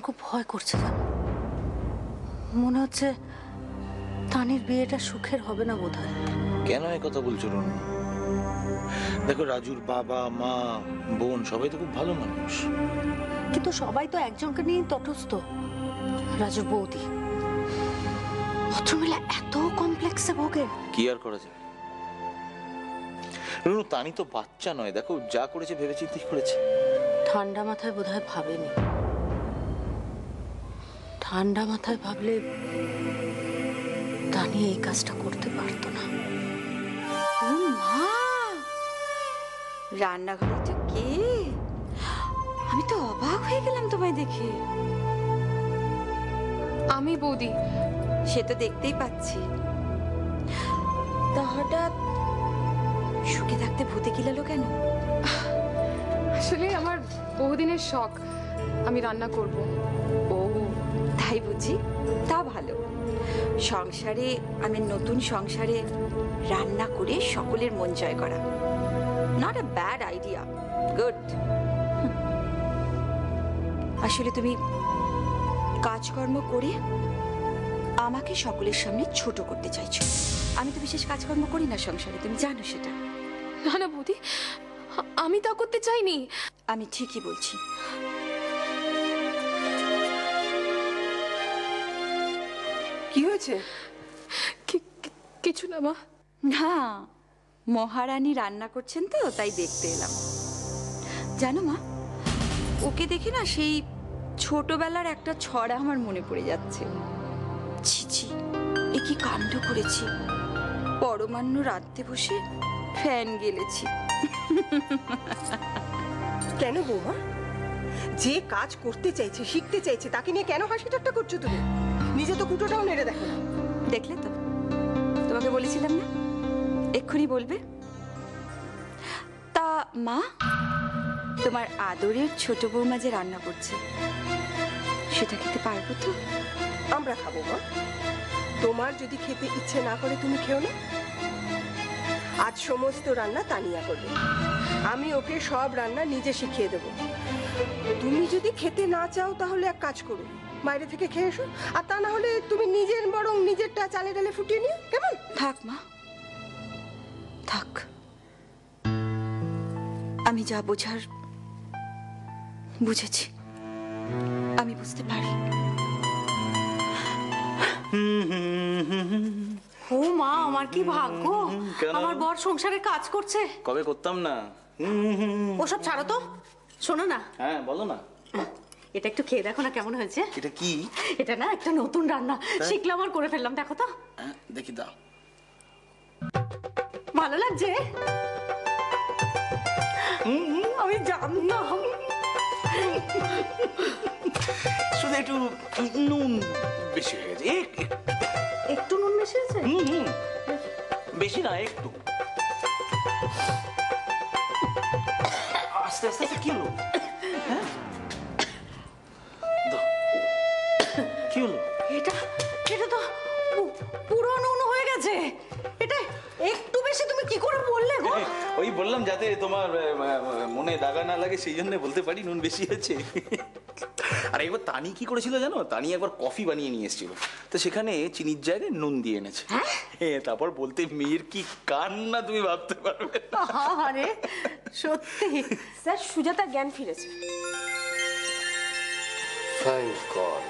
খুব ভয় করছে জানো, মনে হচ্ছে তানির বিয়েটা সুখের হবে না বোধহয়। কেন এই কথা বলছো রনু? দেখো রাজুর বাবা মা বোন সবাই তো খুব ভালো মানুষ। কিন্তু সবাই তো একজনকে নিয়ে তটস্থ, রাজুর বৌদি। ভদ্রমহিলা এত কমপ্লেক্সে ভোগে। কি আর করা যায় রনু, তানি তো বাচ্চা নয়, দেখো যা করেছে ভেবেচিন্তে করেছে। ঠান্ডা মাথায় বোধহয় ভাবেনি। ঠান্ডা মাথায় ভাবলে তানি এই কাজটা করতে পারতো না। ও মা, রান্নাঘরেটা কে? আমি তো অবাক হয়ে গেলাম তোমায় দেখে। আমি বৌদি। সে তো দেখতেই পাচ্ছি। তা হঠাৎ সুখে থাকতে ভূতে কিলালো কেন? আসলে আমার বহুদিনের শখ আমি রান্না করব। ও তাই বুঝি? তা ভালো। সংসারে, আমি নতুন সংসারে রান্না করে সকলের মন জয় করা, not a bad idea, good. আসলে তুমি কাজকর্ম করে আমাকে সকলের সামনে ছোট করতে চাইছো। আমি তো বিশেষ কাজকর্ম করি না সংসারে, তুমি জানো সেটা। না না বৌদি, আমি তা করতে চাইনি। আমি ঠিকই বলছি। কি হয়েছে? কিছু না মা। না, মহারানী রান্না করছেন তো তাই দেখতে এলাম। জানো মা, ওকে দেখে না সেই ছোটবেলার একটা ছড়া আমার মনে পড়ে যাচ্ছে। ছি ছি, এ কি কাণ্ড করেছি! পরমান্ন রাতে বসে ফ্যান গেলেছি। কেন বৌমা? যে কাজ করতে চাইছে, শিখতে চাইছে, তাকে নিয়ে কেন হাসি ঠাট্টা করছো তুমি? নিজে তো কুটোটাও নেড়ে দেখো না। দেখলে তো, তোমাকে বলেছিলাম না এক্ষুনি বলবে। তা মা, তোমার আদরের ছোট বৌমা যে রান্না করছে সেটা খেতে পারবো তো? আমরা খাবো মা। তোমার যদি খেতে ইচ্ছে না করে তুমি খেও না। আজ সমস্ত রান্না তানিয়া করবে, আমি ওকে সব রান্না নিজে শিখিয়ে দেবো। তুমি যদি খেতে না চাও তাহলে এক কাজ করো, বাইরে থেকে খেয়ে এসো। আর তা না হলে তুমি নিজের বরং নিজেরটা চালে ডালে ফুটিয়ে নিও, কেমন? থাক মা, থাক। আমি যা বোঝার বুঝেছি, আমি বুঝতে পারি। ও মা, আমার কি ভাগ্য! আমার বর সংসারে কাজ করছে। কবে করতাম না। ওসব ছাড়ো তো, শোনো না। হ্যাঁ বলো না। এটা একটু খেয়ে দেখো না কেমন হয়েছে। এটা কি? এটা না একটা নতুন রান্না, শিখলাম আর করে ফেললাম, দেখো তো। দেখি দাও। ভালো লাগছে? আমি জানতাম। শুধু একটু নুন বেশি হয়ে গেছে। একটু নুন বেশি আছে? বেশি না, একটু। আস্তে আস্তে কি হলো? কি হলো? এটা এটা তো পুরো নুন হয়ে গেছে। এটা একটু বেশি তুমি কি করে বললে গো? ওই বললাম যাতে তোমার মনে দাগা না লাগে, সেই জন্য বলতে পারি নুন বেশি আছে। আর একবার তানি কি করেছিল জানো? তানি একবার কফি বানিয়ে নিয়ে এসেছিল, তো সেখানে চিনির জায়গায় নুন দিয়ে এনেছে। হ্যাঁ, তারপর বলতে মেয়ের কি কান্না তুমি ভাবতে পারবে না। আরে সত্যি স্যার, সুজাতা জ্ঞান ফিরেছে। Thank god.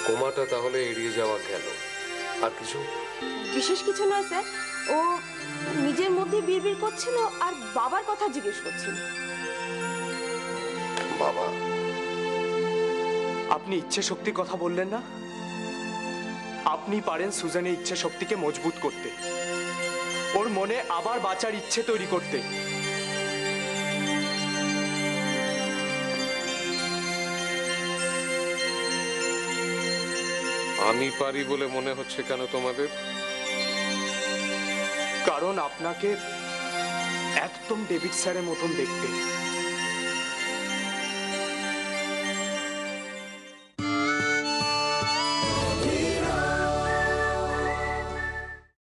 কোমাটা তাহলে এড়িয়ে যাওয়া গেল। আর কিছু? বিশেষ কিছু নয় স্যার, ও নিজের মধ্যে বিড়বিড় করছিল আর বাবার কথা জিজ্ঞেস করছিল। বাবা, আপনি ইচ্ছে শক্তির কথা বললেন না? আপনি পারেন সুজানের ইচ্ছে শক্তিকে মজবুত করতে, ওর মনে আবার বাঁচার ইচ্ছে তৈরি করতে। আমি পারি বলে মনে হচ্ছে কেন তোমাদের? কারণ আপনাকে একদম ডেভিড স্যারের মতন দেখতে।